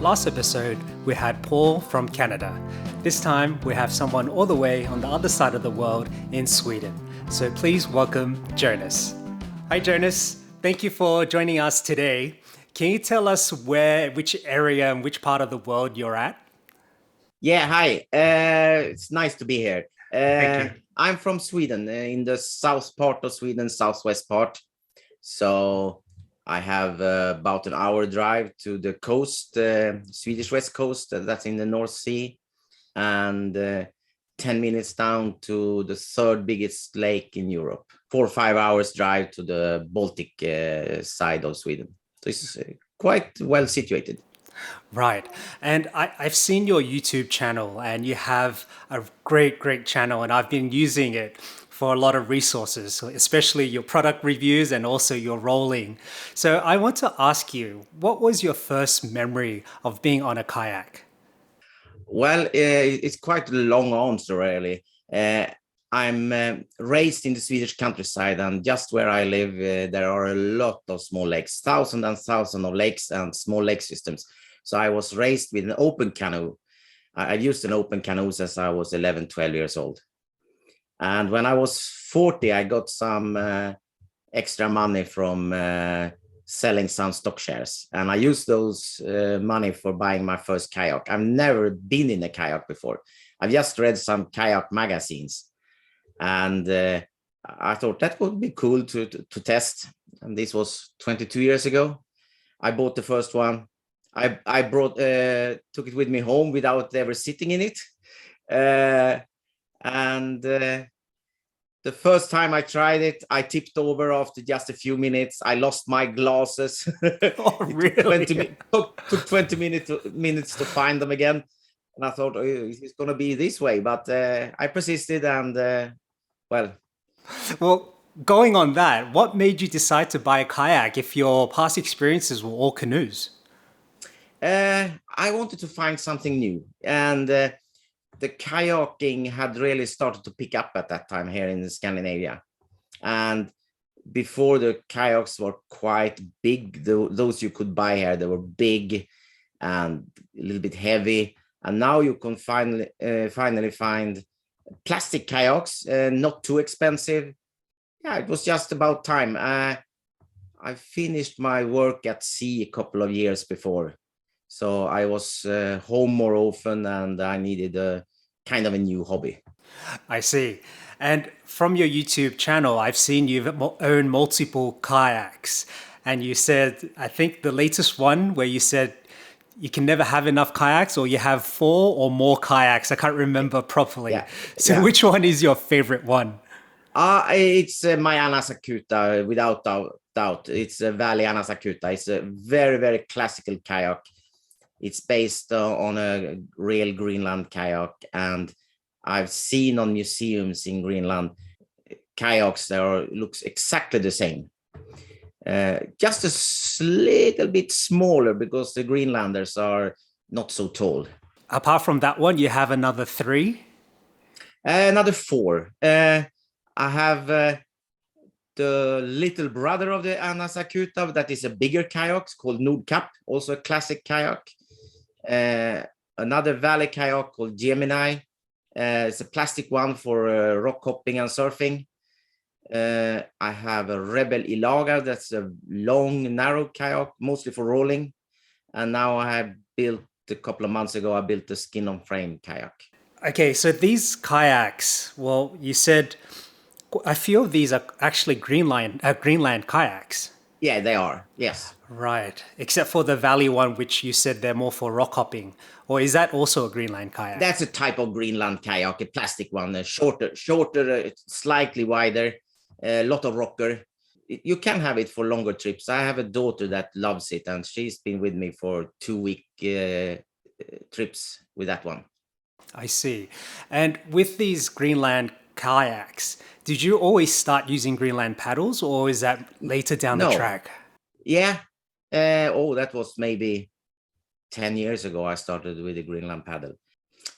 Last episode, we had Paul from Canada. This time, we have someone all the way on the other side of the world in Sweden. So please welcome Jonas. Hi, Jonas. Thank you for joining us today. Can you tell us which area and which part of the world you're at? Yeah, hi. It's nice to be here. Thank you. I'm from Sweden, in the south part of Sweden, southwest part. So I have about an hour drive to the coast, Swedish west coast, that's in the North Sea, and 10 minutes down to the third biggest lake in Europe. 4 or 5 hours drive to the Baltic side of Sweden. So it's quite well situated. Right. And I've seen your YouTube channel and you have a great channel, and I've been using it for a lot of resources, especially your product reviews and also your rolling. So I want to ask you, what was your first memory of being on a kayak? Well, it's quite a long answer, really. I'm raised in the Swedish countryside, and just where I live, there are a lot of small lakes, thousands and thousands of lakes and small lake systems. So I was raised with an open canoe. I used an open canoe since I was 11, 12 years old. And when I was 40, I got some extra money from selling some stock shares. And I used those money for buying my first kayak. I've never been in a kayak before. I've just read some kayak magazines. And I thought that would be cool to test. And this was 22 years ago. I bought the first one. I took it with me home without ever sitting in it. And the first time I tried it, I tipped over after just a few minutes. I lost my glasses. Oh, really? Took 20 minutes to find them again. And I thought, oh, it's going to be this way. But I persisted and, well. Well, going on that, what made you decide to buy a kayak if your past experiences were all canoes? I wanted to find something new. And the kayaking had really started to pick up at that time here in Scandinavia. And before, the kayaks were quite big. Those you could buy here, they were big and a little bit heavy. And now you can finally find plastic kayaks, not too expensive. Yeah, it was just about time. I finished my work at sea a couple of years before. So I was home more often, and I needed a kind of a new hobby. I see. And from your YouTube channel, I've seen you own multiple kayaks. And you said, I think the latest one where you said you can never have enough kayaks, or you have 4 or more kayaks. I can't remember properly. Yeah. So Yeah. which one is your favorite one? It's my Anasakuta, without doubt. It's a Valley Anasakuta. It's a very, very classical kayak. It's based on a real Greenland kayak, and I've seen on museums in Greenland kayaks that looks exactly the same. Just a little bit smaller because the Greenlanders are not so tall. Apart from that one, you have another 3? Another 4. I have the little brother of the Anasakuta, that is a bigger kayak called Nordkapp, also a classic kayak. Another valley kayak called Gemini. It's a plastic one for rock hopping and surfing. I have a Rebel Ilaga, that's a long, narrow kayak, mostly for rolling. And now I have built, a couple of months ago, I built a skin-on-frame kayak. Okay, so these kayaks, well, you said a few of these are actually Greenland kayaks. Yeah, they are. Yes. Right, except for the valley one, which you said they're more for rock hopping. Or is that also a Greenland kayak? That's a type of Greenland kayak, a plastic one, shorter, slightly wider, a lot of rocker. You can have it for longer trips. I have a daughter that loves it, and she's been with me for 2-week trips with that one. I see. And with these Greenland kayaks, did you always start using Greenland paddles, or is that later down the No. track? Yeah. That was maybe 10 years ago. I started with the Greenland paddle.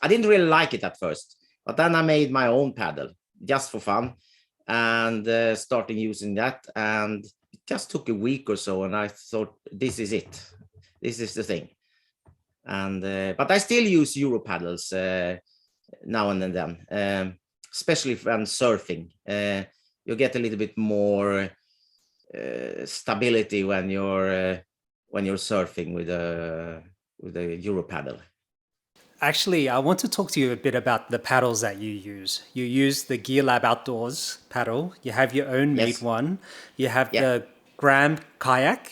I didn't really like it at first, but then I made my own paddle just for fun, and started using that. And it just took a week or so, and I thought, this is it. This is the thing. And but I still use Euro paddles now and then, especially when surfing. You get a little bit more stability when you're surfing with a Euro paddle. Actually, I want to talk to you a bit about the paddles that you use. You use the Gear Lab Outdoors paddle. You have your own made Yes, one. You have yeah, the Graham kayak.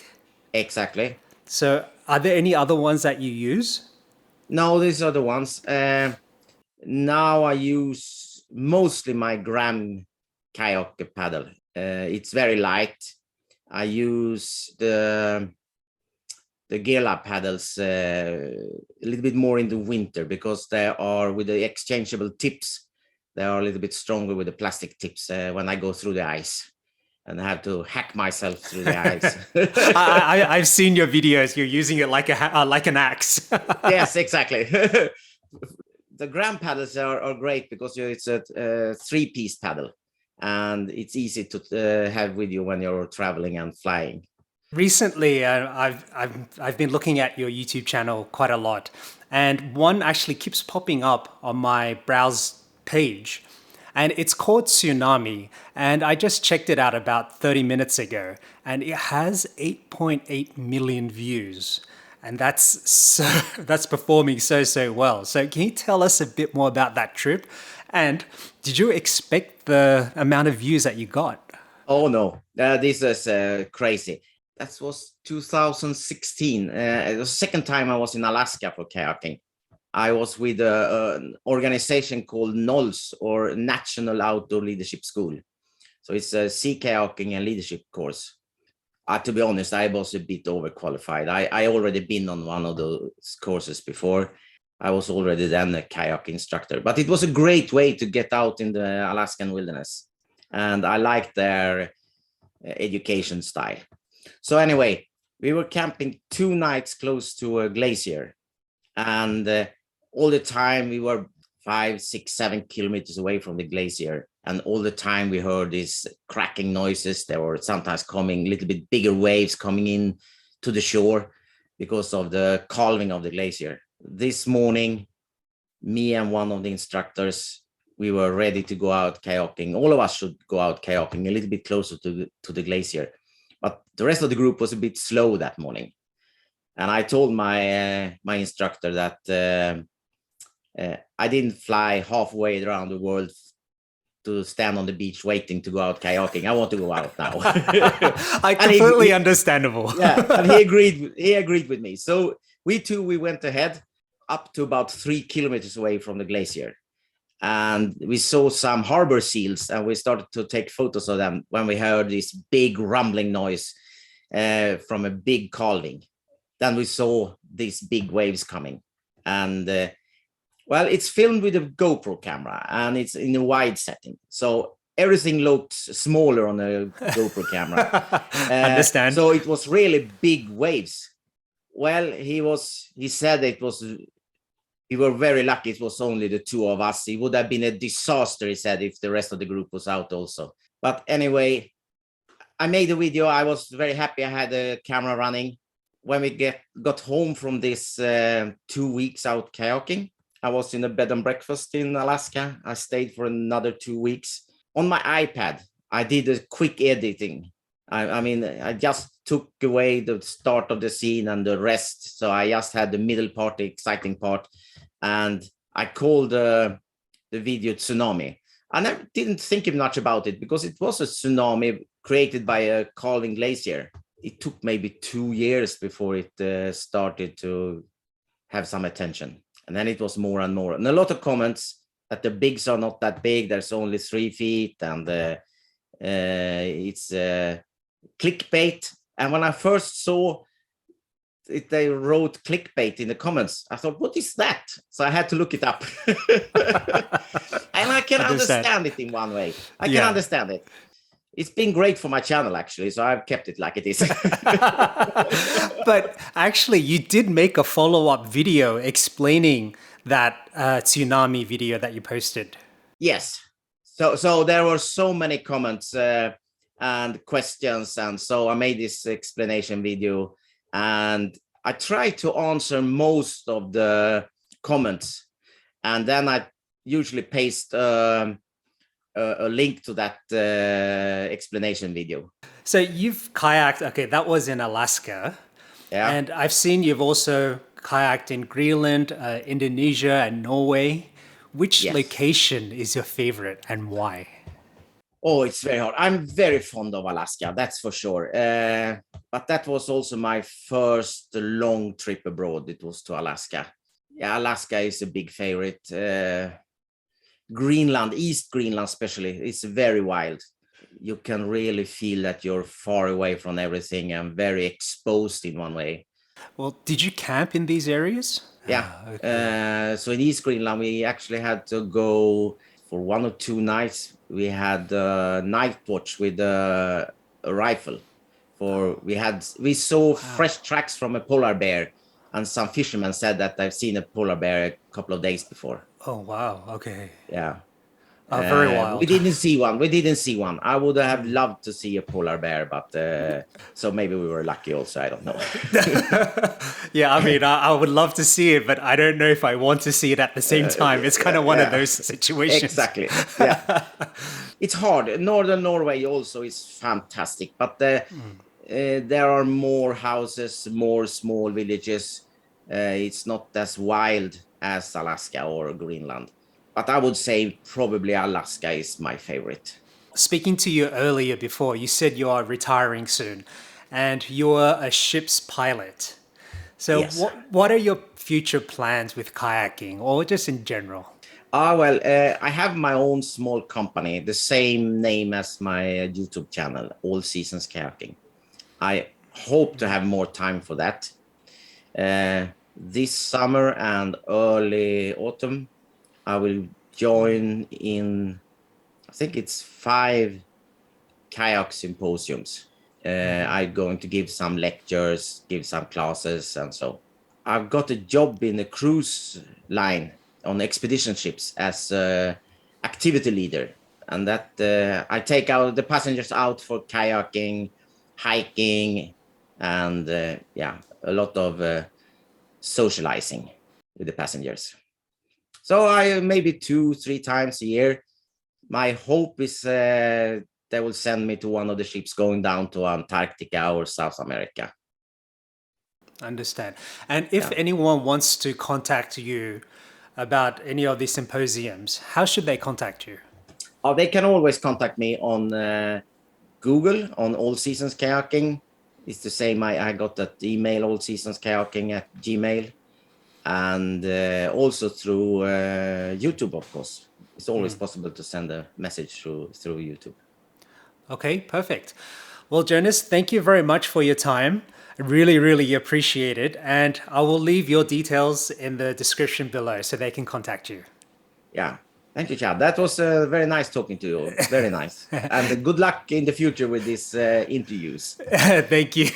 exactly. So, are there any other ones that you use? No, these are the ones. Now I use mostly my Gram kayak paddle. It's very light. I use the Gear Lab paddles a little bit more in the winter because they are with the exchangeable tips. They are a little bit stronger with the plastic tips when I go through the ice and I have to hack myself through the ice. I've seen your videos. You're using it like like an axe. Yes, exactly. The Gram paddles are great because it's a three-piece paddle and it's easy to have with you when you're traveling and flying. Recently, I've been looking at your YouTube channel quite a lot, and one actually keeps popping up on my browse page, and it's called Tsunami. And I just checked it out about 30 minutes ago, and it has 8.8 million views, and that's performing so well. So can you tell us a bit more about that trip? And did you expect the amount of views that you got? Oh no, this is crazy. That was 2016. It was the second time I was in Alaska for kayaking. I was with an organization called NOLS, or National Outdoor Leadership School. So it's a sea kayaking and leadership course. To be honest, I was a bit overqualified. I already been on one of those courses before. I was already then a kayak instructor, but it was a great way to get out in the Alaskan wilderness. And I liked their education style. So anyway, we were camping 2 nights close to a glacier, and all the time we were 5, 6, 7 kilometers away from the glacier, and all the time we heard these cracking noises. There were sometimes coming a little bit bigger waves coming in to the shore because of the calving of the glacier. This morning, me and one of the instructors, we were ready to go out kayaking. All of us should go out kayaking a little bit closer to the glacier. But the rest of the group was a bit slow that morning. And I told my instructor that I didn't fly halfway around the world to stand on the beach waiting to go out kayaking. I want to go out now. Completely understandable. Yeah, and he agreed with me. So we went ahead up to about 3 kilometers away from the glacier. And we saw some harbor seals, and we started to take photos of them when we heard this big rumbling noise from a big calving. Then we saw these big waves coming. And well, it's filmed with a GoPro camera, and it's in a wide setting. So everything looks smaller on a GoPro camera. Understand. So it was really big waves. Well, he said it was... We were very lucky it was only the two of us. It would have been a disaster, he said, if the rest of the group was out also. But anyway, I made a video. I was very happy I had the camera running. When we got home from this 2 weeks out kayaking, I was in a bed and breakfast in Alaska. I stayed for another 2 weeks. On my iPad, I did a quick editing. I mean, I just took away the start of the scene and the rest. So I just had the middle part, the exciting part. And I called the video Tsunami. And I didn't think much about it because it was a tsunami created by a calving glacier. It took maybe 2 years before it started to have some attention. And then it was more and more. And a lot of comments that the bigs are not that big. There's only 3 feet. And it's clickbait. And when I first saw it, they wrote clickbait in the comments. I thought, what is that? So I had to look it up. And I can understand it in one way. I can understand it. It's been great for my channel, actually. So I've kept it like it is. But actually, you did make a follow-up video explaining that tsunami video that you posted. Yes. So there were so many comments and questions. And so I made this explanation video. And I try to answer most of the comments, and then I usually paste a link to that explanation video. So you've kayaked, okay, that was in Alaska. Yeah. And I've seen you've also kayaked in Greenland, Indonesia, and Norway. Which Yes. location is your favorite and why? Oh, it's very hard. I'm very fond of Alaska, that's for sure. But that was also my first long trip abroad. It was to Alaska. Yeah, Alaska is a big favorite. Greenland, East Greenland especially, it's very wild. You can really feel that you're far away from everything and very exposed in one way. Well, did you camp in these areas? Yeah. Okay. So in East Greenland, we actually had to go for 1 or 2 nights. We had night watch with a rifle. We saw fresh tracks from a polar bear, and some fishermen said that they've seen a polar bear a couple of days before. Oh, wow. Okay. Yeah. Very wild. We didn't see one. We didn't see one. I would have loved to see a polar bear, but so maybe we were lucky also. I don't know. Yeah, I mean, I would love to see it, but I don't know if I want to see it at the same time. It's kind of one of those situations. Exactly. Yeah. It's hard. Northern Norway also is fantastic, but there are more houses, more small villages. It's not as wild as Alaska or Greenland. But I would say probably Alaska is my favorite. Speaking to you earlier before, you said you are retiring soon and you're a ship's pilot. So Yes. what are your future plans with kayaking or just in general? Well, I have my own small company, the same name as my YouTube channel, All Seasons Kayaking. I hope to have more time for that. This summer and early autumn, I will join in, I think it's 5 kayak symposiums. I'm going to give some lectures, give some classes, and so. I've got a job in a cruise line on expedition ships as activity leader, and that I take out the passengers out for kayaking, hiking, and a lot of socializing with the passengers. So I maybe 2-3 times a year. My hope is they will send me to one of the ships going down to Antarctica or South America. Understand. And if anyone wants to contact you about any of these symposiums, how should they contact you? They can always contact me on Google, on All Seasons Kayaking. It's the same. I got that email, allseasonskayaking@gmail. And also through YouTube, of course. It's always possible to send a message through YouTube. Okay, perfect. Well, Jonas, thank you very much for your time. I really, really appreciate it. And I will leave your details in the description below so they can contact you. Yeah. Thank you, Chad. That was very nice talking to you. Very nice. And good luck in the future with these interviews. Thank you.